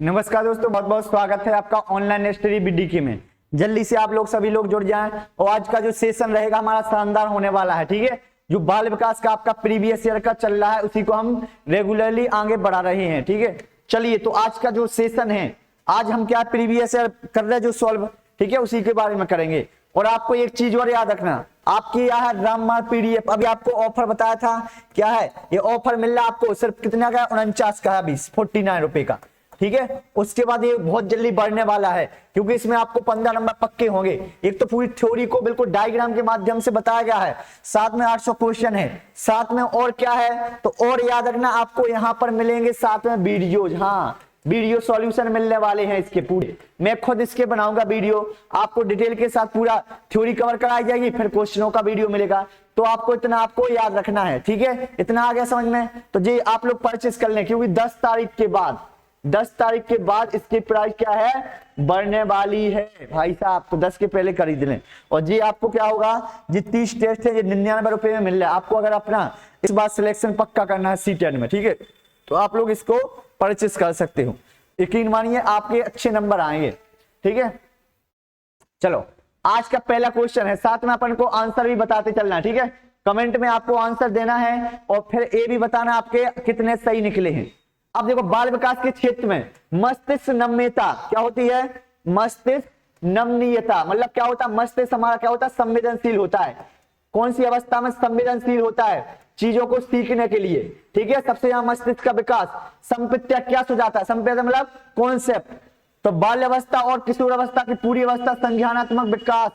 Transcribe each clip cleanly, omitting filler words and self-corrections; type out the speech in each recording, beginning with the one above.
नमस्कार दोस्तों, बहुत बहुत स्वागत है आपका ऑनलाइन स्टडी बीडीके में। जल्दी से आप लोग सभी लोग जुड़ जाएं और आज का जो सेशन रहेगा हमारा शानदार होने वाला है। ठीक है, जो बाल विकास का आपका प्रीवियस ईयर का चल रहा है उसी को हम रेगुलरली आगे बढ़ा रहे हैं। ठीक है, चलिए तो आज का जो सेशन है, आज हम क्या प्रीवियस ईयर कर रहे हैं जो सॉल्व, ठीक है, उसी के बारे में करेंगे। और आपको एक चीज और याद रखना, आपकी यह है ग्रामर पीडीएफ। अभी आपको ऑफर बताया था, क्या है ये ऑफर मिल रहा है आपको सिर्फ कितना का, 49 का है, 49 रुपए का। ठीक है, उसके बाद ये बहुत जल्दी बढ़ने वाला है क्योंकि इसमें आपको 15 नंबर पक्के होंगे। एक तो पूरी थ्योरी को बिल्कुल डायग्राम के माध्यम से बताया गया है, साथ में 800 क्वेश्चन है, साथ में और क्या है तो और याद रखना आपको यहाँ पर मिलेंगे साथ में वीडियोज। हाँ, वीडियो सॉल्यूशन मिलने वाले हैं इसके पूरे, मैं खुद इसके बनाऊंगा वीडियो, आपको डिटेल के साथ पूरा थ्योरी कवर कराई जाएगी, फिर क्वेश्चनों का वीडियो मिलेगा। तो आपको इतना आपको याद रखना है। ठीक है, इतना आ गया समझ में, तो जी आप लोग परचेस कर लें क्योंकि 10 तारीख के बाद इसकी प्राइस क्या है, बढ़ने वाली है भाई साहब। तो 10 के पहले खरीद लें। और जी आपको क्या होगा, जी 30 टेस्ट है, ये 99 रुपए में मिल रहा है आपको। अगर अपना इस बार सिलेक्शन पक्का करना है C10 में, ठीक है, तो आप लोग इसको परचेस कर सकते हो। यकीन मानिए आपके अच्छे नंबर आएंगे। ठीक है, चलो आज का पहला क्वेश्चन है, साथ में अपन को आंसर भी बताते चलना है। ठीक है, कमेंट में आपको आंसर देना है और फिर ए भी बताना आपके कितने सही निकले हैं। अब देखो, बाल विकास के क्षेत्र में मस्तिष्क नम्यता क्या होती है, मस्तिष्क नमनीयता मतलब क्या होता है, मस्तिष्क हमारा क्या होता है, संवेदनशील होता है। कौन सी अवस्था में संवेदनशील होता है, चीजों को सीखने के लिए। ठीक है, सबसे यहां मस्तिष्क का विकास संपित्या क्या सुझाता है, संपित्या मतलब कॉन्सेप्ट। तो बाल्यावस्था और किशोर अवस्था की पूरी अवस्था संज्ञानात्मक विकास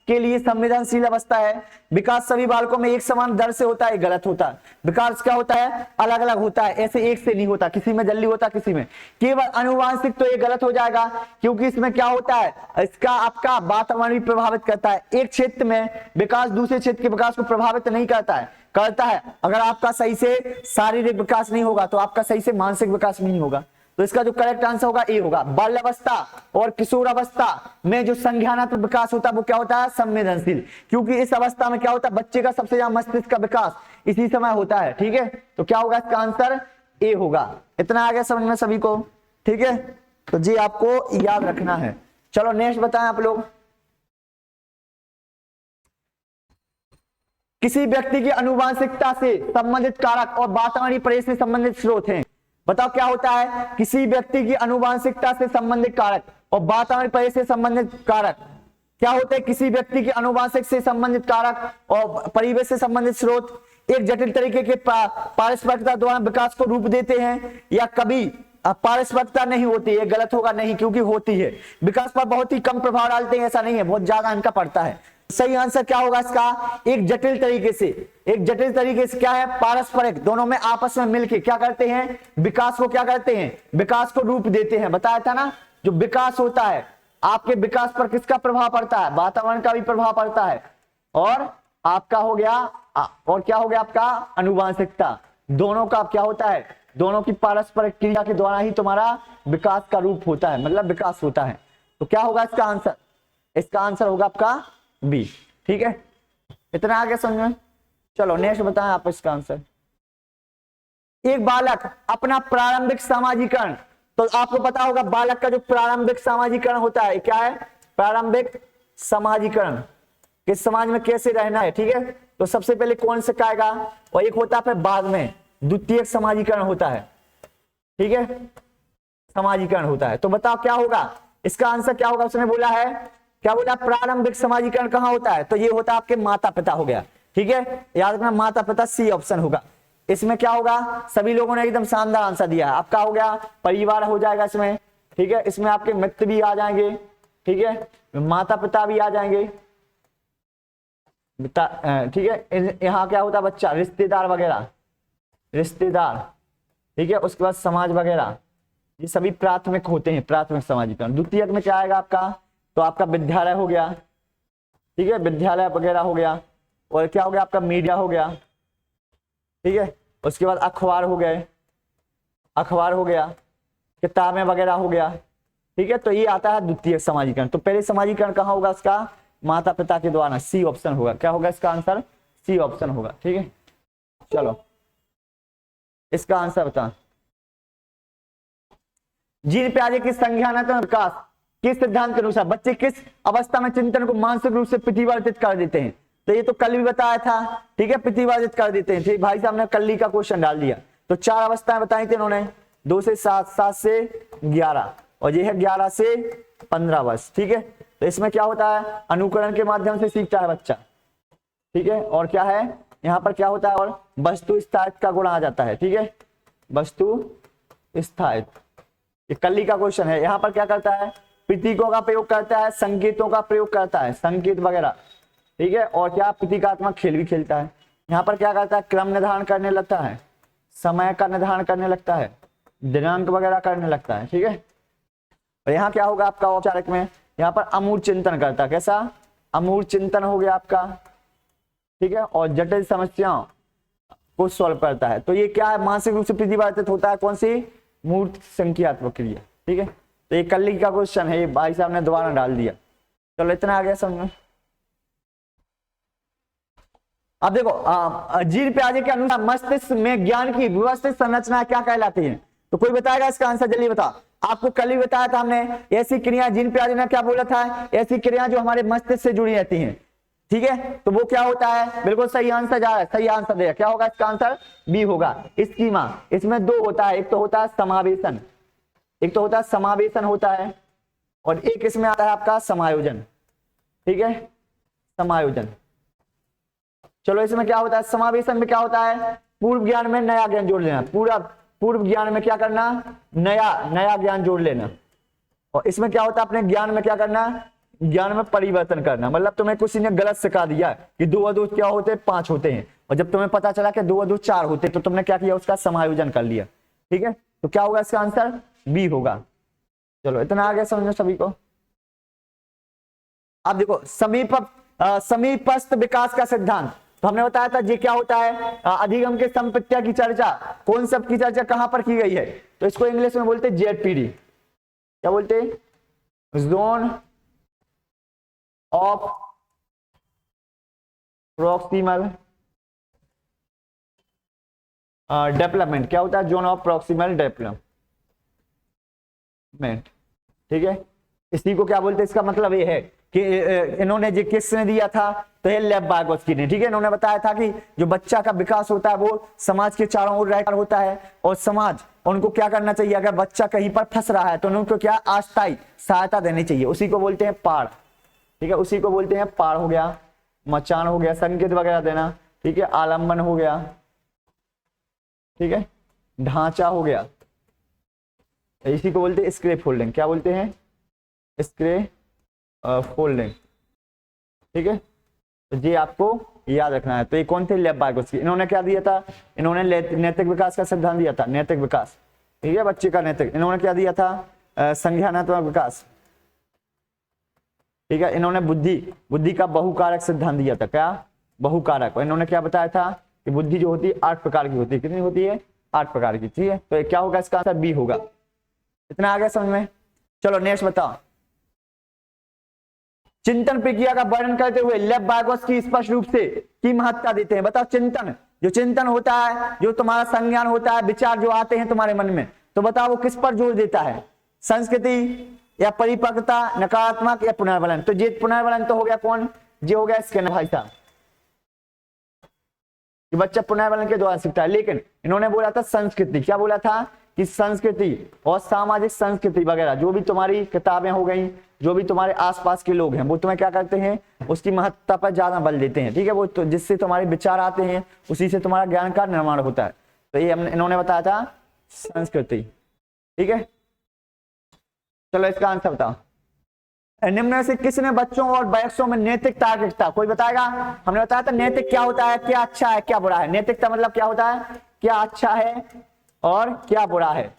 के लिए संवेदनशील अवस्था है। विकास सभी बालकों में एक समान दर से होता है, गलत होता है। विकास क्या होता है, अलग अलग होता है, ऐसे एक से नहीं होता, किसी में जल्दी होता किसी में। केवल अनुवांशिक तो ये गलत हो जाएगा क्योंकि इसमें क्या होता है, इसका आपका वातावरण भी प्रभावित करता है। एक क्षेत्र में विकास दूसरे क्षेत्र के विकास को प्रभावित नहीं करता है, करता है। अगर आपका सही से शारीरिक विकास नहीं होगा तो आपका सही से मानसिक विकास नहीं होगा। तो इसका जो करेक्ट आंसर होगा ए होगा। बाल्यावस्था और किशोर अवस्था में जो संज्ञानात्मक विकास होता है वो क्या होता है, संवेदनशील, क्योंकि इस अवस्था में क्या होता है, बच्चे का सबसे ज्यादा मस्तिष्क का विकास इसी समय होता है। ठीक है, तो क्या होगा, इसका आंसर ए होगा। इतना आ गया समझ में सभी को। ठीक है, तो जी आपको याद रखना है। चलो नेक्स्ट बताएं आप लोग। किसी व्यक्ति की अनुवांशिकता से संबंधित कारक और वातावरणीय परिवेश से संबंधित स्रोत हैं। बताओ क्या होता है, किसी व्यक्ति की अनुवांशिकता से संबंधित कारक और वातावरण परिवेश से संबंधित कारक क्या होते हैं, किसी व्यक्ति की अनुवांशिक से संबंधित कारक और परिवेश से संबंधित स्रोत एक जटिल तरीके के पारस्परिकता द्वारा विकास को रूप देते हैं या कभी पारस्परिकता नहीं होती है, गलत होगा, नहीं, क्योंकि होती है। विकास पर बहुत ही कम प्रभाव डालते हैं ऐसा नहीं है, बहुत ज्यादा इनका पड़ता है। सही आंसर क्या होगा इसका, एक जटिल तरीके से क्या है, पारस्परिक, दोनों में आपस में मिलकर क्या करते हैं, विकास को क्या करते हैं, विकास को रूप देते हैं। बताया था ना, जो विकास होता है आपके विकास पर किसका प्रभाव पड़ता है, वातावरण का भी प्रभाव पड़ता है, और आपका हो गया और क्या हो गया आपका अनुवांशिकता, दोनों का क्या होता है, दोनों की पारस्परिक क्रिया के द्वारा ही तुम्हारा विकास का रूप होता है, मतलब विकास होता है। तो क्या होगा इसका आंसर, इसका आंसर होगा आपका बी। ठीक है, इतना आगे समझ में। चलो नेक्स्ट बताएं आप इसका आंसर। एक बालक अपना प्रारंभिक सामाजिकरण, तो आपको पता होगा बालक का जो प्रारंभिक सामाजिकरण होता है क्या है, प्रारंभिक सामाजिकरण, किस समाज में कैसे रहना है। ठीक है, तो सबसे पहले कौन से आएगा, और एक होता है फिर बाद में द्वितीयक समाजीकरण होता है। ठीक है, समाजीकरण होता है। तो बताओ क्या होगा इसका आंसर, क्या होगा, उसने बोला है, क्या बोला, प्रारंभिक समाजीकरण कहां होता है, तो ये होता है आपके माता पिता हो गया। ठीक है, याद रखना माता पिता, सी ऑप्शन होगा। इसमें क्या होगा, सभी लोगों ने एकदम शानदार आंसर दिया है। आपका हो गया परिवार हो जाएगा इसमें। ठीक है, इसमें आपके मित्र भी आ जाएंगे। ठीक है, माता पिता भी आ जाएंगे। ठीक है, यहाँ क्या होता है बच्चा, रिश्तेदार वगैरह, रिश्तेदार। ठीक है, उसके बाद समाज वगैरह, ये सभी प्राथमिक होते हैं, प्राथमिक समाजीकरण। द्वितीयक में क्या आएगा आपका, तो आपका विद्यालय हो गया। ठीक है, विद्यालय वगैरह हो गया, और क्या हो गया आपका मीडिया हो गया। ठीक है, उसके बाद अखबार हो गए, अखबार हो गया, किताबें वगैरह हो गया। ठीक है, तो ये आता है द्वितीय समाजीकरण। तो पहले समाजीकरण कहाँ होगा उसका, माता पिता के द्वारा, सी ऑप्शन होगा। क्या होगा इसका आंसर, सी ऑप्शन होगा। ठीक है, चलो इसका आंसर बता। जीन पियाजे की संज्ञानात्मक विकास किस सिद्धांत के अनुसार बच्चे किस अवस्था में चिंतन को मानसिक रूप से प्रतिवर्तित कर देते हैं? तो ये तो कल भी बताया था, ठीक है, प्रतिवर्तित कर देते हैं। ठीक, भाई साहब ने कल का क्वेश्चन डाल दिया। तो 4 अवस्थाएं बताई थी इन्होंने, 2 से 7, 7 से 11 और ये है 11 से 15 वर्ष। ठीक है, तो इसमें क्या होता है, अनुकरण के माध्यम से सीखता है बच्चा। ठीक है, और क्या है यहाँ पर क्या होता है, और वस्तु स्थायित्व का गुण आ जाता है। ठीक है, वस्तु स्थायित्व, ये कल का क्वेश्चन है। यहाँ पर क्या करता है, प्रतीकों का प्रयोग करता है, संकेतों का प्रयोग करता है, संकेत वगैरह। ठीक है, और क्या प्रतीकात्मक खेल भी खेलता है। यहाँ पर क्या करता है, क्रम निर्धारण करने लगता है, समय का निर्धारण करने लगता है, दिनांक वगैरह करने लगता है। ठीक है, और यहाँ क्या होगा आपका औपचारिक में, यहाँ पर अमूर्त चिंतन करता है। कैसा, अमूर्त चिंतन हो गया आपका। ठीक है, और जटिल समस्याओं को सॉल्व करता है। तो ये क्या है, मानसिक रूप से प्रतिवर्तित होता है। कौन सी, मूर्त संख्यात्मक क्रिया। ठीक है, तो ये कल का क्वेश्चन है, ये भाई साहब ने दोबारा डाल दिया। चलो इतना आ गया समझ में। अब देखो जीन पियाजे के अनुसार मस्तिष्क में ज्ञान की व्यवस्थित संरचना क्या कहलाती है? तो कोई बताएगा इसका आंसर, जल्दी बता। आपको कल ही बताया था हमने, ऐसी क्रिया जीन पियाजे ने क्या बोला था, ऐसी क्रिया जो हमारे मस्तिष्क से जुड़ी रहती हैं। ठीक है, तो वो क्या होता है, बिल्कुल सही आंसर जा रहा है, सही आंसर दिया। क्या होगा इसका आंसर, बी होगा। स्कीमा, इसमें 2 होता है, एक तो होता है समावेशन, एक तो होता है समावेशन होता है, और एक इसमें आता है आपका समायोजन। ठीक है, समायोजन। चलो इसमें क्या होता है, समावेशन में क्या होता है, पूर्व ज्ञान में नया ज्ञान जोड़ लेना, पूर्व ज्ञान में क्या करना, नया ज्ञान जोड़ लेना। और इसमें क्या होता है, अपने ज्ञान में क्या करना, ज्ञान में परिवर्तन करना। मतलब तुम्हें किसी ने गलत सिखा दिया कि 2 और 2 क्या होते हैं, 5 होते हैं, और जब तुम्हें पता चला कि 2 और 2 4 होते, तो तुमने क्या किया, उसका समायोजन कर लिया। ठीक है, तो क्या होगा इसका आंसर, बी होगा। चलो इतना आ गया समझो सभी को। अब देखो समीपस्थ विकास का सिद्धांत, तो हमने बताया था ये क्या होता है, अधिगम के संप्रत्या की चर्चा, कॉन्सेप्ट की चर्चा कहां पर की गई है? तो इसको इंग्लिश में बोलते हैं जेडपीडी। क्या बोलते हैं, जोन ऑफ प्रॉक्सिमल डेवलपमेंट। क्या होता है, जोन ऑफ प्रॉक्सिमल डेवलपमेंट। ठीक है, इसी को क्या बोलते हैं, इसका मतलब ये है कि इन्होंने जो किसने दिया था, तो ये लेव वाइगोत्स्की ने। ठीक है, इन्होंने बताया था कि जो बच्चा का विकास होता है वो समाज के चारों ओर रहकर होता है, और समाज उनको क्या करना चाहिए, अगर बच्चा कहीं पर फंस रहा है तो उनको क्या अस्थायी सहायता देनी चाहिए। उसी को बोलते हैं पाड़। ठीक है, उसी को बोलते हैं पाड़ हो गया, मचान हो गया, संकेत वगैरह देना। ठीक है, आलम्बन हो गया। ठीक है, ढांचा हो गया, इसी को बोलते हैं स्क्रे फोल्डिंग। क्या बोलते हैं, स्क्रे फोल्डिंग। ठीक है, तो ये आपको याद रखना है। तो ये कौन थे, लेव वाइगोत्स्की। इन्होंने क्या दिया था, इन्होंने नैतिक विकास का सिद्धांत दिया था, नैतिक विकास। ठीक है, बच्चे का नैतिक। इन्होंने क्या दिया था, संज्ञानात्मक विकास। ठीक है, इन्होंने बुद्धि का बहुकारक सिद्धांत दिया था। क्या, बहुकारक। इन्होंने क्या बताया था कि बुद्धि जो होती है 8 प्रकार की होती है। कितनी होती है, 8 प्रकार की। ठीक है, तो क्या होगा इसका आंसर, बी होगा। इतना आ गया समझ में। चलो नेक्स्ट बताओ। चिंतन प्रक्रिया का वर्णन करते हुए लेव वाइगोत्स्की स्पष्ट रूप से की महत्ता देते हैं। बताओ, चिंतन, जो चिंतन होता है, जो तुम्हारा संज्ञान होता है, विचार जो आते हैं तुम्हारे मन में, तो बताओ वो किस पर जोर देता है, संस्कृति या परिपक्वता, नकारात्मक या पुनर्वलन? तो ये पुनर्वलन तो हो गया कौन, ये हो गया स्किनर भाई साहब, कि बच्चा पुनर्वलन के द्वारा सीखता है। लेकिन इन्होंने बोला था संस्कृति। क्या बोला था कि संस्कृति और सामाजिक संस्कृति वगैरह, जो भी तुम्हारी किताबें हो गई, जो भी तुम्हारे आसपास के लोग हैं, वो तुम्हें क्या करते हैं, उसकी महत्ता पर ज्यादा बल देते हैं। ठीक है, वो तो जिससे तुम्हारे विचार आते हैं, उसी से तुम्हारा ज्ञान का निर्माण होता है। तो ये इन्होंने बताया था संस्कृति। ठीक है, चलो इसका आंसर बताओ। निम्न से किसने बच्चों और वयस्कों में नैतिक तार्किकता, कोई बताएगा? हमने बताया था नैतिक क्या होता है, क्या अच्छा है क्या बुरा है। नैतिकता मतलब क्या होता है, क्या अच्छा है और क्या बुरा है,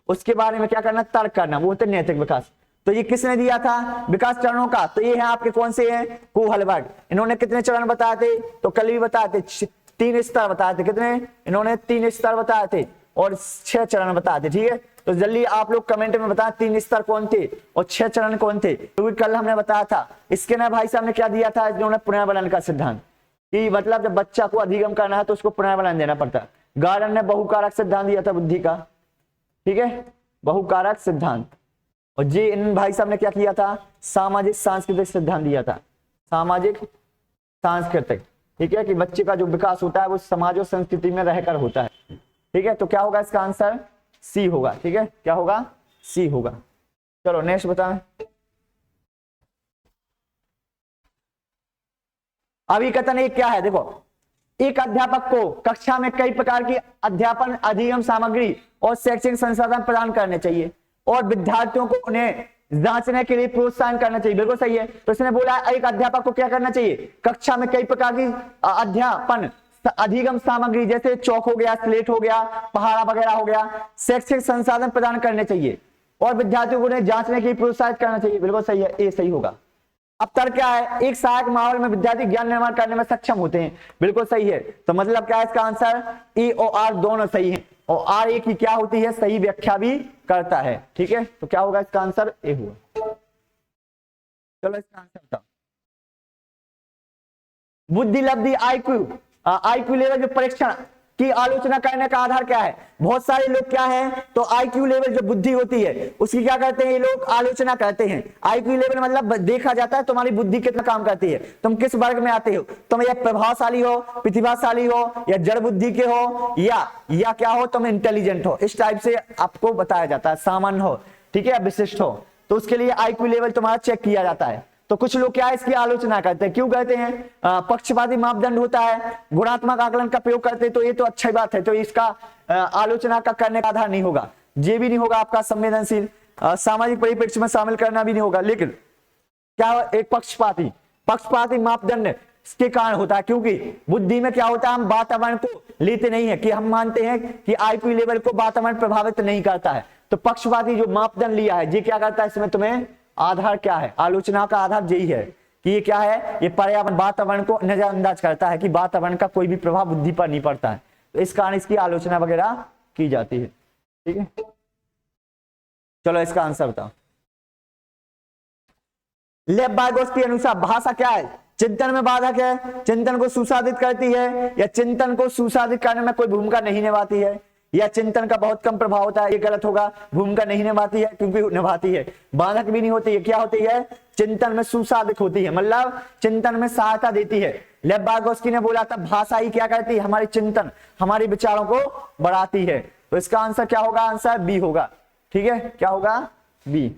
उसके बारे में क्या करना, तर्क करना, वो होते नैतिक विकास। तो ये किसने दिया था विकास चरणों का? तो ये है आपके कौन से हैं, कोहलबर्ग। इन्होंने कितने चरण बताए थे, तो कल भी बताए थे, 3 स्तर बताए थे। कितने, इन्होंने 3 स्तर बताए थे और 6 चरण बताए थे। ठीक है, तो जल्दी आप लोग कमेंट में बताएं 3 स्तर कौन थे और 6 चरण कौन थे, क्योंकि कल हमने बताया था। इसके ना भाई साहब ने क्या दिया था, इन्होंने पुनर्वलन का सिद्धांत, कि मतलब जब बच्चा को अधिगम करना है तो उसको पुनर्वलन देना पड़ता है। गार्डन ने बहुकारक सिद्धांत दिया था बुद्धि का। ठीक है, बहुकारक सिद्धांत। और जी इन भाई साहब ने क्या किया था, सामाजिक सांस्कृतिक सिद्धांत दिया था, सामाजिक सांस्कृतिक, ठीक है, कि बच्चे का जो विकास होता है वो समाज और संस्कृति में रहकर होता है, ठीक है। तो क्या होगा इसका आंसर, सी होगा, ठीक है, क्या होगा, सी होगा। चलो नेक्स्ट बताएं। अभी कथन एक क्या है, देखो, एक अध्यापक को कक्षा में कई प्रकार की अध्यापन अधिगम सामग्री और शैक्षणिक संसाधन प्रदान करने चाहिए और विद्यार्थियों को उन्हें जांचने के लिए प्रोत्साहन करना चाहिए। बिल्कुल सही है। तो इसने बोला एक अध्यापक को क्या करना चाहिए, कक्षा में कई प्रकार की अध्यापन अधिगम सामग्री जैसे चौक हो गया, स्लेट हो गया, पहाड़ा वगैरह हो गया, शैक्षिक संसाधन प्रदान करने चाहिए और विद्यार्थियों को उन्हें जांचने के लिए प्रोत्साहित करना चाहिए। बिल्कुल सही है, ए सही होगा। अब तर्क क्या है, एक सहायक माहौल में विद्यार्थी ज्ञान निर्माण करने में सक्षम होते हैं। बिल्कुल सही है। तो मतलब क्या है इसका आंसर, ए और आर दोनों सही है और आर ए की क्या होती है, सही व्याख्या भी करता है, ठीक है। तो क्या होगा इसका आंसर, ए हुआ। चलो इसका आंसर बताओ। बुद्धि लब्धि आईक्यू लेवल जो परीक्षण की आलोचना करने का आधार क्या है। बहुत सारे लोग क्या है, तो आईक्यू लेवल जो बुद्धि होती है उसकी क्या करते हैं ये लोग, आलोचना करते हैं। आईक्यू लेवल मतलब देखा जाता है तुम्हारी बुद्धि कितना काम करती है, तुम किस वर्ग में आते हो, तुम या प्रभावशाली हो, प्रतिभाशाली हो, या जड़ बुद्धि के हो, या क्या हो, तुम इंटेलिजेंट हो, इस टाइप से आपको बताया जाता है, सामान्य हो, ठीक है, विशिष्ट हो। तो उसके लिए आईक्यू लेवल तुम्हारा चेक किया जाता है। तो कुछ लोग क्या है इसकी आलोचना करते हैं, क्यों कहते हैं, पक्षपाती मापदंड होता है, गुणात्मक आकलन का प्रयोग करते हैं, तो ये तो अच्छी बात है, तो इसका आलोचना का करने का आधार नहीं होगा, ये भी नहीं होगा आपका संवेदनशील, सामाजिक परिप्रेक्ष्य में शामिल करना भी नहीं होगा। लेकिन क्या एक पक्षपाती मापदंड के कारण होता है, क्योंकि बुद्धि में क्या होता है, हम वातावरण को लेते नहीं है, कि हम मानते हैं कि आईक्यू लेवल को वातावरण प्रभावित नहीं करता है। तो पक्षपाती जो मापदंड लिया है ये क्या करता है, इसमें तुम्हें आधार क्या है, आलोचना का आधार यही है कि ये क्या है, ये पर्यावरण वातावरण को नजरअंदाज करता है कि वातावरण का कोई भी प्रभाव बुद्धि पर नहीं पड़ता है, तो इस कारण इसकी आलोचना वगैरह की जाती है, ठीक है। चलो इसका आंसर बताओ। लेव बार्गोस के अनुसार भाषा क्या है, चिंतन में बाधक है, चिंतन को सुसाधित करती है, या चिंतन को सुसाधित करने में कोई भूमिका नहीं निभाती है, या चिंतन का बहुत कम प्रभाव होता है। ये गलत होगा, भूमिका नहीं निभाती है, क्योंकि निभाती है। बाधक भी नहीं होती है, क्या होती है, चिंतन में सुसाधित होती है, मतलब चिंतन में सहायता देती है। लेव बार्गोस्की ने बोला था भाषा ही क्या करती है, हमारी चिंतन, हमारे विचारों को बढ़ाती है। तो इसका आंसर क्या होगा, आंसर बी होगा, ठीक है, क्या होगा, बी।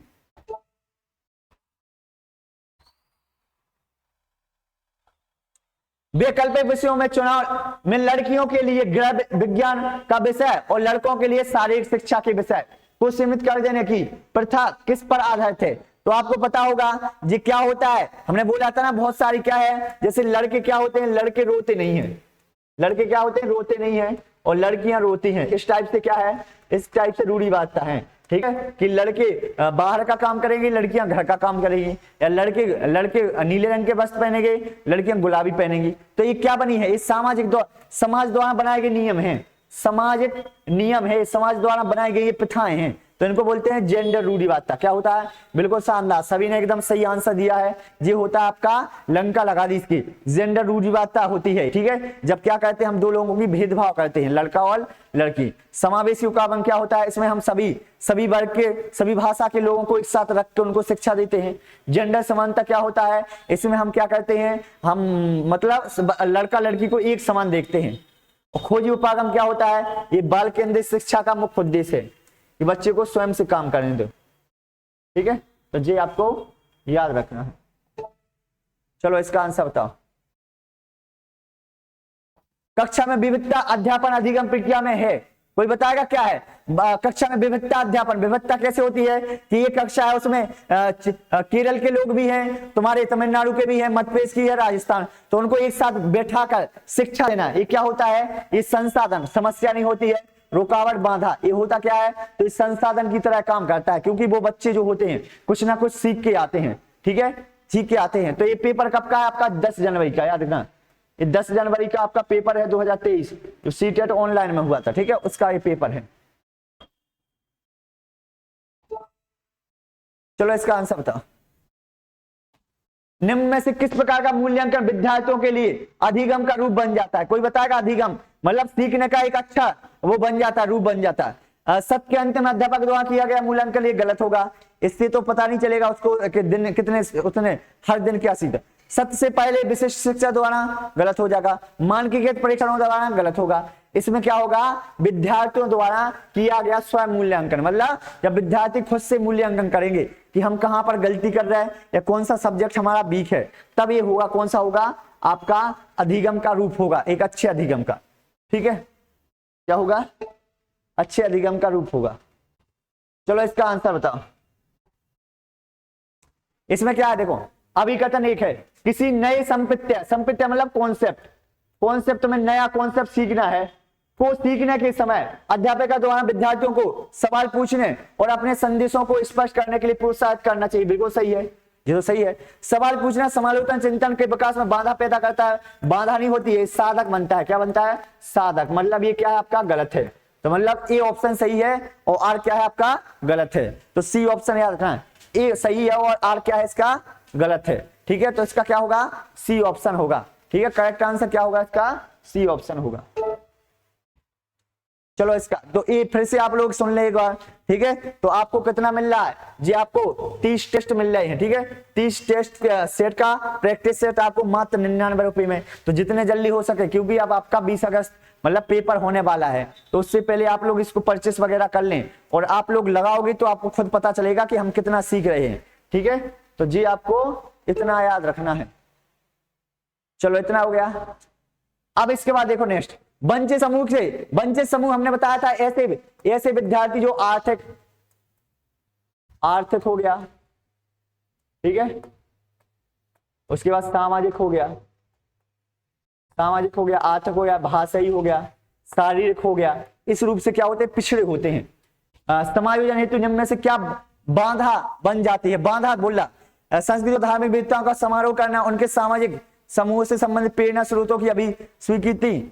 वैकल्पिक विषयों में चुनाव में लड़कियों के लिए गृह विज्ञान का विषय और लड़कों के लिए शारीरिक शिक्षा के विषय को सीमित कर देने की प्रथा किस पर आधारित है। तो आपको पता होगा ये क्या होता है, हमने बोला था ना बहुत सारी क्या है, जैसे लड़के क्या होते हैं, लड़के रोते नहीं है, लड़के क्या होते हैं, रोते नहीं है, और लड़कियां रोती हैं, इस टाइप से क्या है, इस टाइप से रूढ़िवादिता है, ठीक है, कि लड़के बाहर का काम करेंगे, लड़कियां घर का काम करेंगी, या लड़के नीले रंग के वस्त्र पहनेंगे, लड़कियां गुलाबी पहनेंगी। तो ये क्या बनी है, ये समाज द्वारा बनाए गए नियम है, सामाजिक नियम है, समाज द्वारा बनाई गई ये प्रथाएं हैं, तो इनको बोलते हैं जेंडर रूढ़िवादिता। क्या होता है, बिल्कुल शानदार, सभी ने एकदम सही आंसर दिया है। ये होता है आपका लंका लगा दी इसकी, जेंडर रूढ़िवादिता होती है, ठीक है, जब क्या कहते हैं हम दो लोगों की भेदभाव करते हैं, लड़का और लड़की। समावेशी उकाबन क्या होता है, इसमें हम सभी वर्ग के, सभी भाषा के लोगों को एक साथ रख के उनको शिक्षा देते हैं। जेंडर समानता क्या होता है, इसमें हम क्या करते हैं, हम मतलब लड़का लड़की को एक समान देखते हैं। और खोजी उपागम क्या होता है, ये बाल केंद्रित शिक्षा का मुख्य उद्देश्य है कि बच्चे को स्वयं से काम करने दो, ठीक है, तो ये आपको याद रखना है। चलो इसका आंसर बताओ। कक्षा में विविधता अध्यापन अधिगम प्रक्रिया में है, कोई बताएगा क्या है, कक्षा में विविधता अध्यापन, विविधता कैसे होती है कि ये कक्षा है उसमें केरल के लोग भी हैं, तुम्हारे तमिलनाडु के भी हैं, मध्य प्रदेश की है, राजस्थान, तो उनको एक साथ बैठाकर शिक्षा देना, ये क्या होता है, ये संसाधन, समस्या नहीं होती है, रुकावट बाधा, ये होता क्या है, तो इस संसाधन की तरह काम करता है, क्योंकि वो बच्चे जो होते हैं कुछ ना कुछ सीख के आते हैं, ठीक है, सीख के आते हैं। तो ये पेपर कब का है आपका, 10 जनवरी का, याद रखना, ये 10 जनवरी का आपका पेपर है 2023, जो सीटेट ऑनलाइन में हुआ था, ठीक है, उसका ये पेपर है। चलो इसका आंसर बताओ। निम्न में से किस प्रकार का मूल्यांकन विद्यार्थियों के लिए अधिगम का रूप बन जाता है, कोई बताएगा, अधिगम मतलब सीखने का एक अच्छा वो बन जाता है, रूप बन जाता है। सत्र के अंत में अध्यापक द्वारा किया गया मूल्यांकन ये गलत होगा, इससे तो पता नहीं चलेगा उसको कि दिन कितने उतने हर दिन क्या सीखा। सत्र से पहले विशिष्ट शिक्षा द्वारा गलत हो जाएगा, मानकीकृत परीक्षणों द्वारा गलत होगा। इसमें क्या होगा, विद्यार्थियों द्वारा किया गया स्वयं मूल्यांकन, मतलब जब विद्यार्थी खुद से मूल्यांकन करेंगे कि हम कहां पर गलती कर रहे हैं या कौन सा सब्जेक्ट हमारा वीक है, तब ये होगा कौन सा होगा, आपका अधिगम का रूप होगा, एक अच्छे अधिगम का। ठीक है, क्या होगा, अच्छे अधिगम का रूप होगा। चलो इसका आंसर बताओ। इसमें क्या है, देखो अभिकथन एक है, किसी नए संपित्य मतलब कॉन्सेप्ट में नया कॉन्सेप्ट सीखना है, को सीखने के समय अध्यापक द्वारा विद्यार्थियों को सवाल पूछने और अपने संदेशों को स्पष्ट करने के लिए प्रोत्साहित करना चाहिए। बिल्कुल सही है, ये तो सही है। सवाल पूछना समालोचन चिंतन के विकास में बाधा पैदा करता है, बाधा नहीं होती है, साधक बनता है। क्या बनता है, साधक। मतलब ये क्या है आपका, गलत है। तो मतलब ए ऑप्शन सही है और आर क्या है आपका, गलत है। तो सी ऑप्शन याद रखना है, ए सही है और आर क्या है इसका, गलत है। ठीक है, तो इसका क्या होगा, सी ऑप्शन होगा। ठीक है, करेक्ट आंसर क्या होगा इसका, सी ऑप्शन होगा। चलो इसका तो ये फिर से आप लोग सुन ले एक बार। ठीक है, तो आपको कितना मिल रहा है जी, आपको 30 टेस्ट मिल रहे हैं। ठीक है, 30 टेस्ट सेट का प्रैक्टिस सेट आपको मात्र 99 रुपए में। तो जितने जल्दी हो सके, क्योंकि अब आपका 20 अगस्त मतलब पेपर होने वाला है, तो उससे पहले आप लोग इसको परचेस वगैरह कर लें और आप लोग लगाओगे तो आपको खुद पता चलेगा कि हम कितना सीख रहे हैं। ठीक है, तो जी आपको इतना याद रखना है। चलो इतना हो गया। अब इसके बाद देखो नेक्स्ट, वंचित समूह हमने बताया था ऐसे विद्यार्थी जो आर्थिक हो गया। ठीक है, उसके बाद सामाजिक हो गया, आर्थिक हो गया, भाषाई हो गया, शारीरिक हो गया। इस रूप से क्या होते हैं, पिछड़े होते हैं। समायोजन हेतु निम्न में से क्या बाधा बन जाती है, बाधा बोला संस्कृति और धार्मिक विविधताओं का समारोह करना, उनके सामाजिक समूह से संबंधित प्रेरणा स्रोतों की अभी स्वीकृति,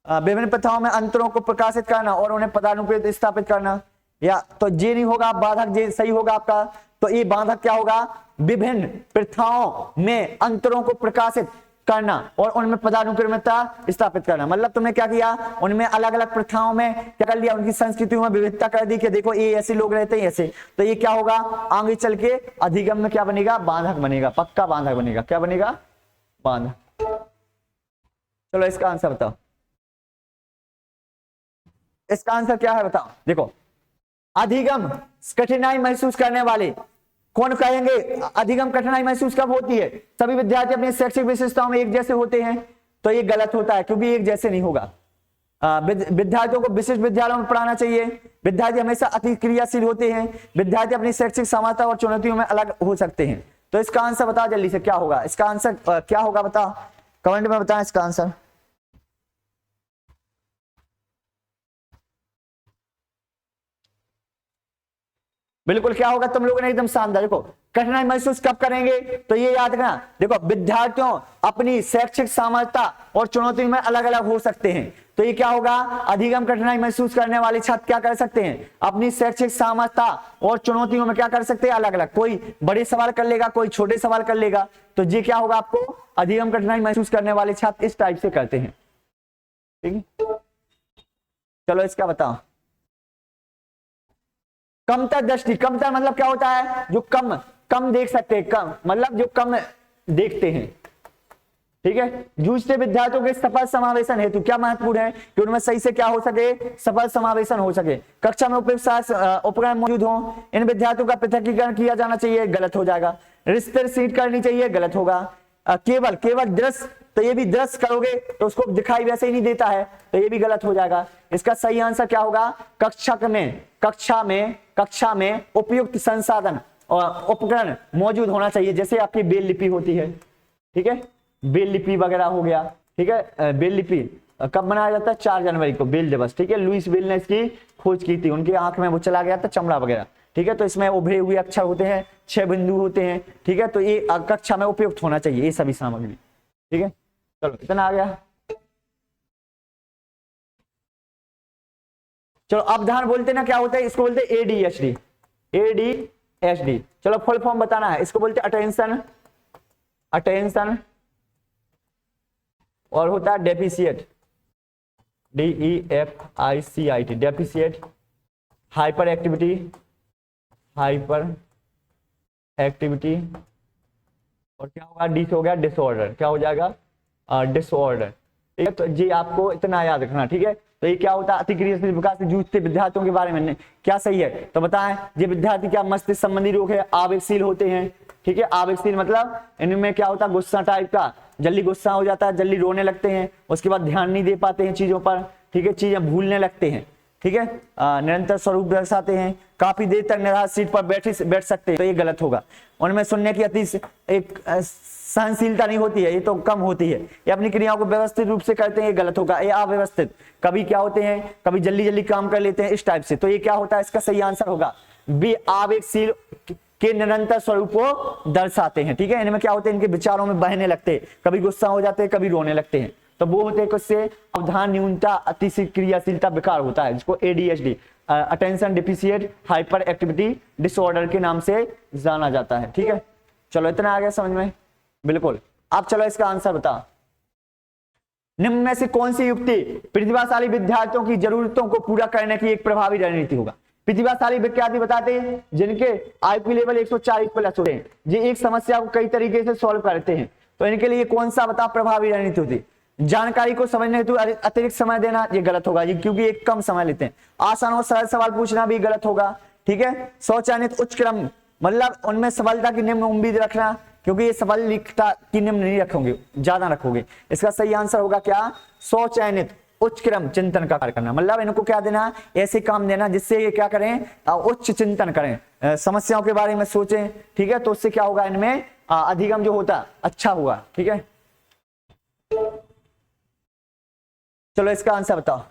विभिन्न प्रथाओं में अंतरों को प्रकाशित करना और उन्हें पदानुक्रमित स्थापित करना। या तो जे नहीं होगा, बाधक जे सही होगा आपका। तो ये बाधक क्या होगा, विभिन्न प्रथाओं में अंतरों को प्रकाशित करना और उनमें पदानुक्रमितता स्थापित करना। मतलब तुमने क्या किया, उनमें अलग अलग प्रथाओं में क्या कर लिया, उनकी संस्कृतियों में विविधता कर दी कि देखो ये ऐसे लोग रहते हैं ऐसे। तो ये क्या होगा, आगे चल के अधिगम में क्या बनेगा, बाधक बनेगा, पक्का बाधक बनेगा। क्या बनेगा, बाधक। चलो इसका आंसर बताओ, इसका आंसर क्या है बताओ। देखो अधिगम कठिनाई महसूस करने वाले कौन कहेंगे, अधिगम कठिनाई महसूस कब होती है, सभी विद्यार्थी अपनी शैक्षिक विशेषताओं में एक जैसे होते हैं। तो ये गलत होता है, क्योंकि एक जैसे नहीं होगा। विद्यार्थियों को विशिष्ट विद्यालयों में पढ़ाना चाहिए। विद्यार्थी हमेशा अति क्रियाशील होते हैं। विद्यार्थी अपनी शैक्षिक क्षमता और चुनौतियों में अलग हो सकते हैं। तो इसका आंसर बताओ जल्दी से, क्या होगा इसका आंसर, क्या होगा बताओ, कमेंट में बताएं इसका आंसर। बिल्कुल क्या होगा, तुम लोगों ने एकदम शानदार। देखो कठिनाई महसूस कब करेंगे, तो ये याद रखना। देखो विद्यार्थियों अपनी शैक्षिक सामर्थ्य और चुनौतियों में अलग अलग हो सकते हैं। तो ये क्या होगा, अधिगम कठिनाई महसूस करने वाले छात्र क्या कर सकते हैं, अपनी शैक्षिक सामर्थ्य और चुनौतियों में क्या कर सकते हैं, अलग अलग। कोई बड़े सवाल कर लेगा, कोई छोटे सवाल कर लेगा। तो ये क्या होगा, आपको अधिगम कठिनाई महसूस करने वाले छात्र इस टाइप से करते हैं। ठीक है, चलो इसका बताओ। कमतर दृष्टि, कमतर मतलब क्या होता है, जो कम देख सकते हैं, कम मतलब जो कम देखते हैं। ठीक है, जूझते विद्यार्थियों के सफल समावेशन हेतु क्या महत्वपूर्ण है कि उनमें सही से क्या हो सके, सफल समावेशन हो सके। कक्षा में उपयुक्त उपकरण मौजूद हो। इन विद्यार्थियों का पृथकीकरण किया जाना चाहिए, गलत हो जाएगा। रिश्ते सीट करनी चाहिए, गलत होगा। केवल दृश्य, तो ये भी दृश्य करोगे तो उसको दिखाई वैसे ही नहीं देता है, तो ये भी गलत हो जाएगा। इसका सही आंसर क्या होगा, कक्षा में उपयुक्त संसाधन और उपकरण मौजूद होना चाहिए, जैसे आपकी बेल लिपि होती है। ठीक है, बेल लिपि वगैरह हो गया। ठीक है, बेल लिपि कब मनाया जाता है, 4 जनवरी को बेल दिवस। ठीक है, लुईस बेल ने इसकी खोज की थी, उनकी आंख में वो चला गया था चमड़ा वगैरह। ठीक है, तो इसमें उभरे हुए अक्षर होते हैं, 6 बिंदु होते हैं। ठीक है, तो ये कक्षा में उपयुक्त होना चाहिए ये सभी सामग्री। ठीक है, चलो इतना आ गया। चलो अवधान बोलते ना क्या होता है, इसको बोलते हैं ADHD। चलो फुल फॉर्म बताना है, इसको बोलते हैं अटेंशन और होता है deficit, DEFICIT, deficit hyper activity, hyper activity, और क्या होगा, डिस हो गया डिसऑर्डर, क्या हो जाएगा डिसऑर्डर। ठीक है, तो जी आपको इतना याद रखना। ठीक है, तो ये क्या होता है, अतिक्रियाशील विकास से जूझते विद्यार्थियों के बारे में क्या सही है, तो बताएं ये विद्यार्थी क्या मस्तिष्क संबंधी रोग है, आवेगशील होते हैं। ठीक है, आवेगशील मतलब इनमें क्या होता है, गुस्सा टाइप का, जल्दी गुस्सा हो जाता है, जल्दी रोने लगते हैं, उसके बाद ध्यान नहीं दे पाते हैं चीजों पर। ठीक है, चीजें भूलने लगते हैं। ठीक है, निरंतर स्वरूप दर्शाते हैं, काफी देर तक निराश सीट पर बैठ सकते हैं, तो ये गलत होगा। उनमें सुनने की अति एक सहनशीलता नहीं होती है, ये तो कम होती है। ये अपनी क्रियाओं को व्यवस्थित रूप से करते हैं, ये गलत होगा। ये अव्यवस्थित, कभी क्या होते हैं, कभी जल्दी जल्दी काम कर लेते हैं, इस टाइप से, तो ये क्या होता है, इसका सही आंसर होगा बी, आवेगशील के निरंतर स्वरूप को दर्शाते हैं। ठीक है, इनमें क्या होते हैं, इनके विचारों में बहने लगते हैं, कभी गुस्सा हो जाते हैं, कभी रोने लगते हैं, तो वो होते हैं किससे, अवधान न्यूनता अतिशील क्रियाशीलता विकार होता है, जिसको ADHD, attention deficient hyper activity disorder के नाम से जाना जाता है। ठीक है, चलो इतना आ गया समझ में, बिल्कुल। अब चलो इसका आंसर बता, निम्न में से कौन सी युक्ति प्रतिभाशाली विद्यार्थियों की जरूरतों को पूरा करने की एक प्रभावी रणनीति होगा। प्रतिभाशाली विद्यार्थी बताते हैं जिनके आईक्यू लेवल 140 प्लस होते हैं, जो एक समस्या को कई तरीके से सॉल्व करते हैं, तो इनके लिए कौन सा बता प्रभावी रणनीति होती है। जानकारी को समझने हेतु अतिरिक्त समय देना, ये गलत होगा जी, क्योंकि एक कम समय लेते हैं। आसान और सरल सवाल पूछना भी गलत होगा। ठीक है, स्वचयनित उच्च क्रम, मतलब उनमें सफलता की निम्न उम्मीद रखना, क्योंकि ये सफलता की निम्न नहीं रखोगे, ज्यादा रखोगे। इसका सही आंसर होगा क्या, स्वचयनित उच्च क्रम चिंतन का कार्य करना, मतलब इनको क्या देना, ऐसे काम देना जिससे ये क्या करें, उच्च चिंतन करें, समस्याओं के बारे में सोचें। ठीक है, तो उससे क्या होगा, इनमें अधिगम जो होता अच्छा हुआ। ठीक है, चलो इसका आंसर बताओ।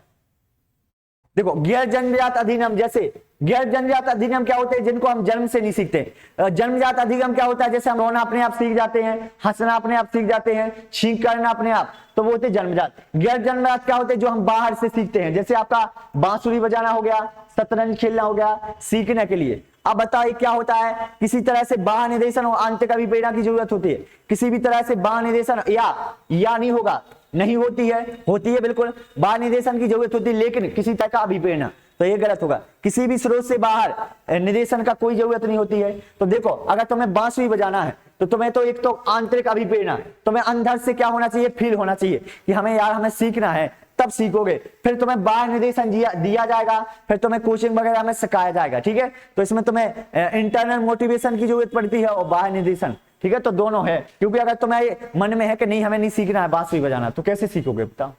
देखो, गैर जन्मजात अधिनियम, जैसे गैर जन्मजात अधिनियम क्या होते हैं, जिनको हम जन्म से नहीं सीखते। जन्मजात अधिगम क्या होता है, जैसे हम रोना अपने आप सीख जाते हैं, हंसना अपने आप सीख जाते हैं, छींक करना अपने आप, तो वो होते जन्मजात। गैर जन्मजात क्या होते हैं, जो हम बाहर से सीखते हैं, जैसे आपका बांसुरी बजाना हो गया, शतरंज खेलना हो गया, सीखने के लिए। अब बताइए क्या होता है, किसी तरह से बाह्य निर्देशन और आंतरिक अभिप्रेरणा की जरूरत होती है। किसी भी तरह से बाह्य निर्देशन या नहीं होगा, नहीं होती है बिल्कुल, बाह्य निर्देशन की जरूरत होती है, लेकिन किसी तरह का अभिप्रेरणा, तो ये गलत होगा। किसी भी स्रोत से बाहर निर्देशन का कोई जरूरत नहीं होती है। तो देखो, अगर तुम्हें बांसुरी बजाना है तो तुम्हें तो एक तो आंतरिक अभिप्रेरणा, तुम्हें अंदर से क्या होना चाहिए, फील होना चाहिए कि हमें सीखना है, तब सीखोगे। फिर तुम्हें बाह्य निर्देशन दिया जाएगा, फिर तुम्हें कोचिंग वगैरह में सिखाया जाएगा। ठीक है, तो इसमें तुम्हें इंटरनल मोटिवेशन की जरूरत पड़ती है और बाह्य निर्देशन। ठीक है, तो दोनों है, क्योंकि अगर तुम्हें मन में है कि नहीं हमें नहीं सीखना है बांसुरी बजाना, तो कैसे सीखोगे बताओ।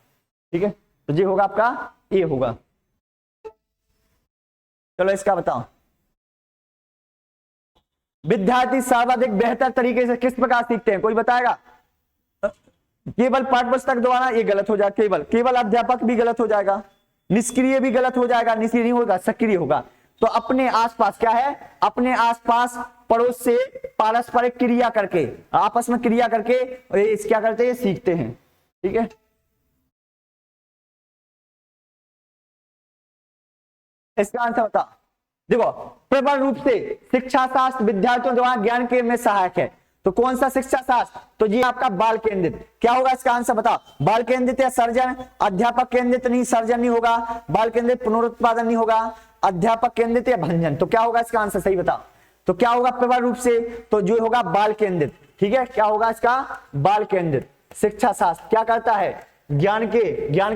ठीक है, तो ये होगा आपका, ये होगा। चलो इसका बताओ, विद्यार्थी सर्वाधिक बेहतर तरीके से किस प्रकार सीखते हैं, कोई बताएगा। केवल पाठ्यपुस्तक द्वारा, ये गलत हो जाएगा। केवल अध्यापक भी गलत हो जाएगा, निष्क्रिय भी गलत हो जाएगा, निष्क्रिय नहीं होगा, सक्रिय होगा। तो अपने आसपास क्या है, अपने आसपास पड़ोस से पारस्परिक क्रिया करके, आपस में क्रिया करके क्या करते हैं, सीखते हैं। ठीक है, इसका आंसर बता। देखो, प्रबल रूप से शिक्षा शास्त्र विद्यार्थियों द्वारा ज्ञान के में सहायक है, तो कौन सा शिक्षा शास्त्र, तो ये आपका बाल केंद्रित। क्या होगा इसका आंसर बता, बाल केंद्रित या सर्जन, अध्यापक केंद्रित नहीं, सर्जन नहीं होगा, बाल केंद्रित पुनरुत्पादन नहीं होगा, अध्यापक केंद्रित या भंजन, तो क्या होगा इसका आंसर, सही बता। तो क्या होगा प्रबल रूप से, तो जो होगा बाल केंद्रित। ठीक है, क्या होगा इसका, बाल केंद्रित। शिक्षा शास्त्र क्या करता है, ज्ञान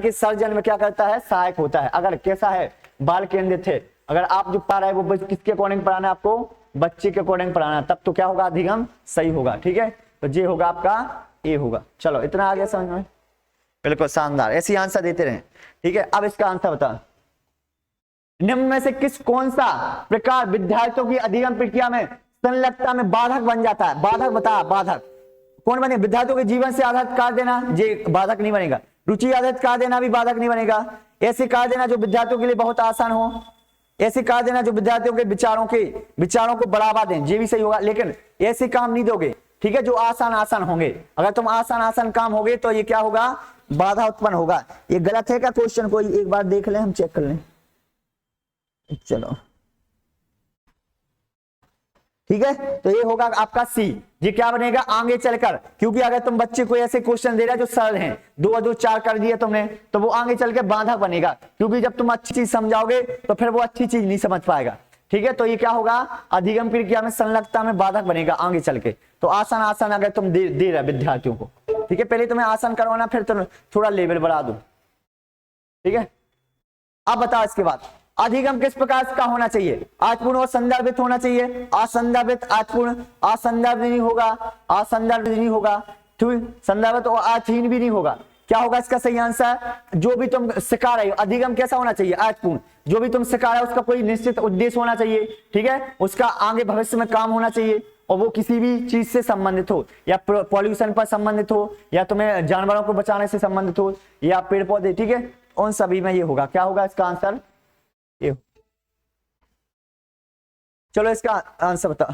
के सर्जन में क्या करता है, सहायक होता है। अगर कैसा है, बाल केंद्रित है, अगर आप जो पढ़ा रहे हैं वो किसके अकॉर्डिंग पढ़ाना है, आपको बच्चे के अकॉर्डिंग पढ़ाना, तब तो क्या होगा, अधिगम सही होगा। ठीक है, तो ये होगा आपका, ए होगा। चलो इतना आ गया समझ में, बिल्कुल शानदार, ऐसी आंसर देते रहे। ठीक है, अब इसका आंसर बता, निम्न में से कौन सा प्रकार विद्यार्थियों की अधिगम प्रक्रिया में संलग्नता में बाधक बन जाता है। बाधक बता, बाधक कौन बने, विद्यार्थियों के जीवन से आधारित कार्य देना, ये बाधक नहीं बनेगा। रुचि आधारित कार्य देना भी बाधक नहीं बनेगा। ऐसे कार्य देना जो विद्यार्थियों के लिए बहुत आसान हो, ऐसे कार्य देना जो विद्यार्थियों के विचारों को बढ़ावा दें, ये भी सही होगा। लेकिन ऐसे काम नहीं दोगे, ठीक है, जो आसान होंगे। अगर तुम आसान काम होगे तो ये क्या होगा, बाधा उत्पन्न होगा। ये गलत है क्या क्वेश्चन, कोई एक बार देख लें, हम चेक कर लें। चलो ठीक है, तो ये होगा आपका सी। ये क्या बनेगा आगे चलकर, क्योंकि अगर तुम बच्चे को ऐसे क्वेश्चन दे रहे हो जो सरल हैं, 2 और 2 4 कर दिए तुमने, तो वो आगे चल के बाधा बनेगा, क्योंकि जब तुम अच्छी चीज समझाओगे तो फिर वो अच्छी चीज नहीं समझ पाएगा। ठीक है, तो ये क्या होगा अधिगम क्रिया में संलग्नता में बाधक बनेगा आगे चल के। तो आसान आसान अगर तुम दे रहे विद्यार्थियों को, ठीक है, पहले तुम्हें आसान करवाना, फिर तुम थोड़ा लेवल बढ़ा दो। ठीक है, अब बताओ इसके बाद अधिगम किस प्रकार का होना चाहिए, आत्मपूर्ण और संदर्भित होना चाहिए, असंदर्भित आत्मपूर्ण, असंदर्भ नहीं होगा, असंदर्भ नहीं होगा, ठीक, संदर्भित और अर्थहीन भी नहीं होगा। क्या होगा इसका सही आंसर, जो भी तुम सिखा रहे हो अधिगम कैसा होना चाहिए अर्थपूर्ण, जो भी तुम सिखा रहे हो उसका कोई निश्चित उद्देश्य होना चाहिए, ठीक है, उसका आगे भविष्य में काम होना चाहिए, और वो किसी भी चीज से संबंधित हो, या पॉल्यूशन पर संबंधित हो, या तुम्हें जानवरों को बचाने से संबंधित हो, या पेड़ पौधे, ठीक है, उन सभी में ये होगा। क्या होगा इसका आंसर ये। चलो इसका आंसर बता।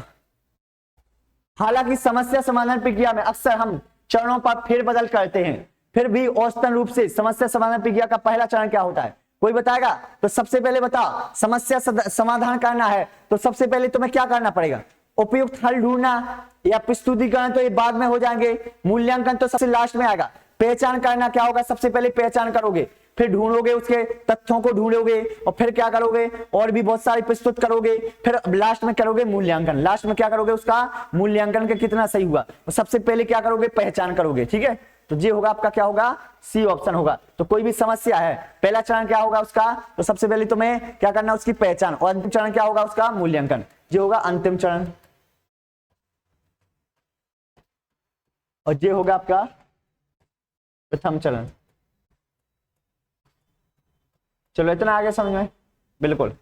हालांकि समस्या समाधान प्रक्रिया में अक्सर हम चरणों पर फेरबदल करते हैं, फिर भी औसतन रूप से समस्या समाधान प्रक्रिया का पहला चरण क्या होता है, कोई बताएगा? तो सबसे पहले बताओ, समस्या समाधान करना है तो सबसे पहले तुम्हें क्या करना पड़ेगा, उपयुक्त हल ढूंढना, या प्रस्तुतिकरण तो ये बाद में हो जाएंगे, मूल्यांकन तो सबसे लास्ट में आएगा, पहचान करना क्या होगा, सबसे पहले पहचान करोगे, फिर ढूंढोगे, उसके तथ्यों को ढूंढोगे, और फिर क्या करोगे और भी बहुत सारी प्रस्तुत करोगे, फिर लास्ट में करोगे मूल्यांकन। लास्ट में क्या करोगे, उसका मूल्यांकन के कितना सही हुआ, तो सबसे पहले क्या करोगे, पहचान करोगे। ठीक है, तो ये होगा आपका क्या होगा, सी ऑप्शन होगा। तो कोई भी समस्या है पहला चरण क्या होगा उसका, तो सबसे पहले तुम्हें क्या करना, उसकी पहचान, और अंतिम चरण क्या होगा उसका, मूल्यांकन। ये होगा अंतिम चरण, और ये होगा आपका प्रथम चरण। चलो इतना आगे समझ में, बिल्कुल।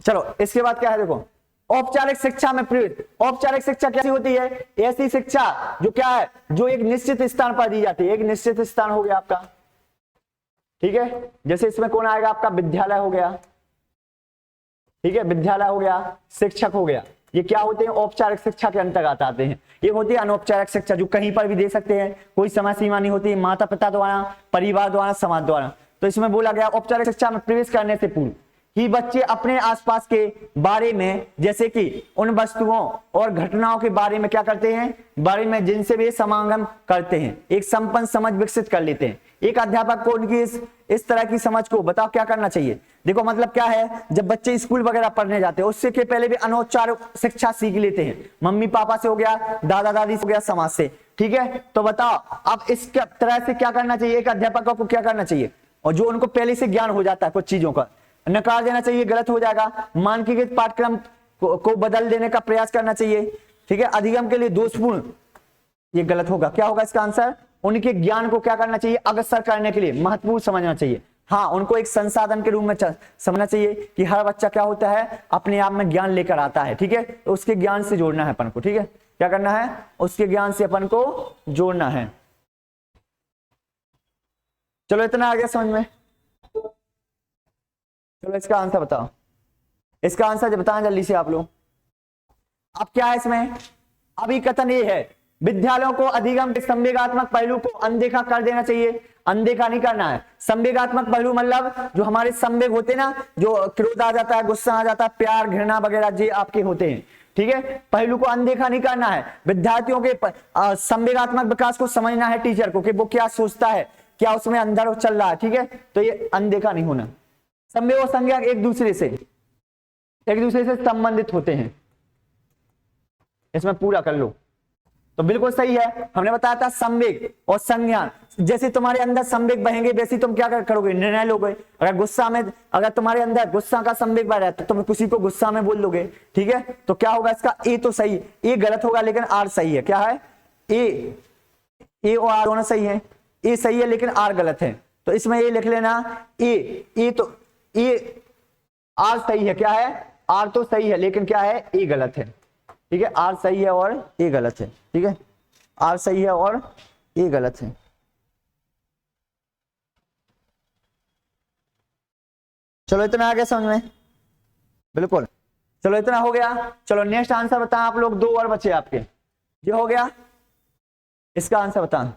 चलो इसके बाद क्या है, देखो औपचारिक शिक्षा में प्रयुक्त। औपचारिक शिक्षा कैसी होती है, ऐसी शिक्षा जो क्या है, जो एक निश्चित स्थान पर दी जाती है। एक निश्चित स्थान हो गया आपका, ठीक है, जैसे इसमें कौन आएगा आपका, विद्यालय हो गया, ठीक है, विद्यालय हो गया, शिक्षक हो गया, ये क्या होते हैं, औपचारिक शिक्षा के अंतर्गत आते हैं। ये होती है अनौपचारिक शिक्षा, जो कहीं पर भी दे सकते हैं, कोई समय सीमा नहीं होती, माता पिता द्वारा, परिवार द्वारा, समाज द्वारा। तो इसमें बोला गया औपचारिक शिक्षा में प्रवेश करने से पूर्व ही बच्चे अपने आसपास के बारे में, जैसे कि उन वस्तुओं और घटनाओं के बारे में क्या करते हैं, बारे में जिनसे वे समागम करते हैं, एक संपन्न समझ विकसित कर लेते हैं। एक अध्यापक को उनकी इस तरह की समझ को बताओ क्या करना चाहिए। देखो मतलब क्या है, जब बच्चे स्कूल वगैरह पढ़ने जाते हैं उससे के पहले भी अनौपचारिक शिक्षा सीख लेते हैं, मम्मी पापा से हो गया, दादा दादी से हो गया, समाज से। ठीक है, तो बताओ अब इस तरह से क्या करना चाहिए, एक अध्यापक को क्या करना चाहिए, और जो उनको पहले से ज्ञान हो जाता है कुछ चीजों का, नकार देना चाहिए, गलत हो जाएगा। मानकीकृत पाठ्यक्रम को बदल देने का प्रयास करना चाहिए। ठीक है, अधिगम के लिए दोषपूर्ण, ये गलत होगा। क्या होगा इसका आंसर, उनके ज्ञान को क्या करना चाहिए, अग्रसर करने के लिए महत्वपूर्ण समझना चाहिए। हाँ, उनको एक संसाधन के रूप में समझना चाहिए कि हर बच्चा क्या होता है, अपने आप में ज्ञान लेकर आता है। ठीक है, तो उसके ज्ञान से जोड़ना है अपन को। ठीक है, क्या करना है, उसके ज्ञान से अपन को जोड़ना है। चलो इतना आ गया समझ में। चलो इसका आंसर बताओ, इसका आंसर बताएं जल्दी से आप लोग। अब क्या है इसमें, अभी कथन ये है, विद्यालयों को अधिगम के संवेगात्मक पहलू को अनदेखा कर देना चाहिए। अनदेखा नहीं करना है। संवेगात्मक पहलू मतलब जो हमारे संवेग होते हैं ना, जो क्रोध आ जाता है, गुस्सा आ जाता है, प्यार घृणा वगैरह जे आपके होते हैं। ठीक है, पहलू को अनदेखा नहीं करना है। विद्यार्थियों के संवेगात्मक विकास को समझना है टीचर को, कि वो क्या सोचता है, क्या उसमें अंदर चल रहा है। ठीक है, तो ये अनदेखा नहीं होना। संवेग और संज्ञा एक दूसरे से संबंधित होते हैं, इसमें पूरा कर लो तो बिल्कुल सही है। हमने बताया था संवेग और संज्ञान, जैसे तुम्हारे अंदर संवेग बहेंगे वैसे तुम क्या करोगे, निर्णय लोगे। अगर गुस्सा में, अगर तुम्हारे अंदर गुस्सा का संवेग बह रहा है तो तुम किसी को गुस्सा में बोल लोगे। ठीक है, तो क्या होगा इसका, ए तो सही, ए गलत होगा लेकिन आर सही है। क्या है, ए और आर दोनों सही है। ए सही है लेकिन आर गलत है, तो इसमें ये लिख लेना, ए तो ए आर सही है। क्या है, आर तो सही है लेकिन क्या है, ए गलत है। ठीक है, आर सही है और ए गलत है। ठीक है, आर सही है और ए गलत है। चलो इतना आ गया समझ में, बिल्कुल। चलो इतना हो गया। चलो नेक्स्ट आंसर बताएं आप लोग, 2 और बचे आपके। ये हो गया, इसका आंसर बताएं।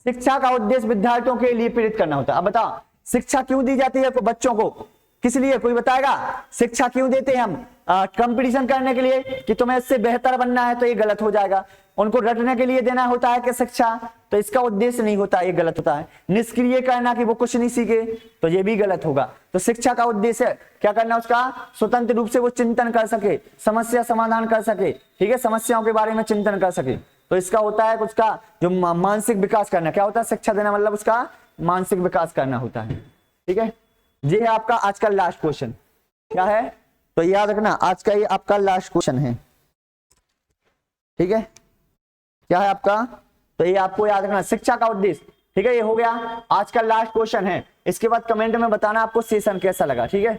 शिक्षा का उद्देश्य विद्यार्थियों के लिए प्रेरित करना होता है। अब बताओ शिक्षा क्यों दी जाती है बच्चों को, किस लिए, कोई बताएगा? शिक्षा क्यों देते हैं हम? कंपटीशन करने के लिए कि तुम्हें इससे बेहतर बनना है, तो ये गलत हो जाएगा। उनको रटने के लिए देना होता है कि शिक्षा, तो इसका उद्देश्य नहीं होता, ये गलत होता है। निष्क्रिय करना कि वो कुछ नहीं सीखे, तो ये भी गलत होगा। तो शिक्षा का उद्देश्य क्या करना, उसका स्वतंत्र रूप से वो चिंतन कर सके, समस्या समाधान कर सके, ठीक है, समस्याओं के बारे में चिंतन कर सके। तो इसका होता है उसका जो मानसिक विकास करना। क्या होता है शिक्षा देना, मतलब उसका मानसिक विकास करना होता है, ठीक है। ये है आपका आज का लास्ट क्वेश्चन। क्या है, तो याद रखना आज का ये आपका लास्ट क्वेश्चन है, ठीक है। क्या है आपका, तो ये आपको याद रखना, शिक्षा का उद्देश्य, ठीक है। ये हो गया आज का लास्ट क्वेश्चन है। इसके बाद कमेंट में बताना आपको सेशन कैसा लगा, ठीक है।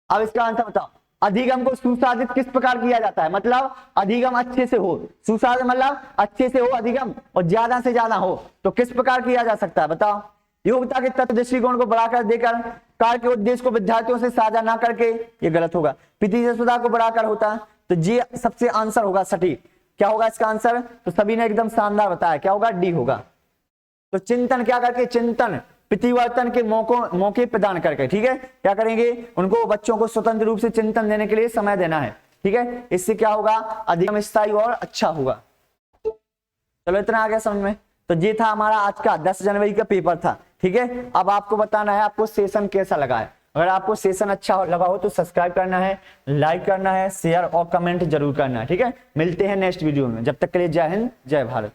अब इसका आंसर बताओ, अधिगम को सुसाधित किस प्रकार किया जाता है? मतलब अधिगम अच्छे से हो, सुसाधित मतलब अच्छे से हो अधिगम, और ज्यादा से ज्यादा हो, तो किस प्रकार किया जा सकता है बताओ? योग्यता के तत्व दृष्टिकोण को बढ़ाकर देकर, कार्य के उद्देश्य को विद्यार्थियों से साझा ना करके, ये गलत होगा। प्रतिस्पर्धा को बढ़ाकर होता, तो ये सबसे आंसर होगा सटीक। क्या होगा इसका आंसर? तो सभी ने एकदम शानदार बताया, क्या होगा? डी होगा। तो चिंतन क्या करके, चिंतन प्रतिवर्तन के मौके प्रदान करके, ठीक है। क्या करेंगे, उनको बच्चों को स्वतंत्र रूप से चिंतन देने के लिए समय देना है, ठीक है। इससे क्या होगा, अधिगम स्थायी और अच्छा होगा। चलो इतना आ गया समझ में। तो ये था हमारा आज का 10 जनवरी का पेपर था, ठीक है। अब आपको बताना है आपको सेशन कैसा लगा है। अगर आपको सेशन अच्छा लगा हो तो सब्सक्राइब करना है, लाइक करना है, शेयर और कमेंट जरूर करना है, ठीक है। मिलते हैं नेक्स्ट वीडियो में, जब तक के लिए जय हिंद जय भारत।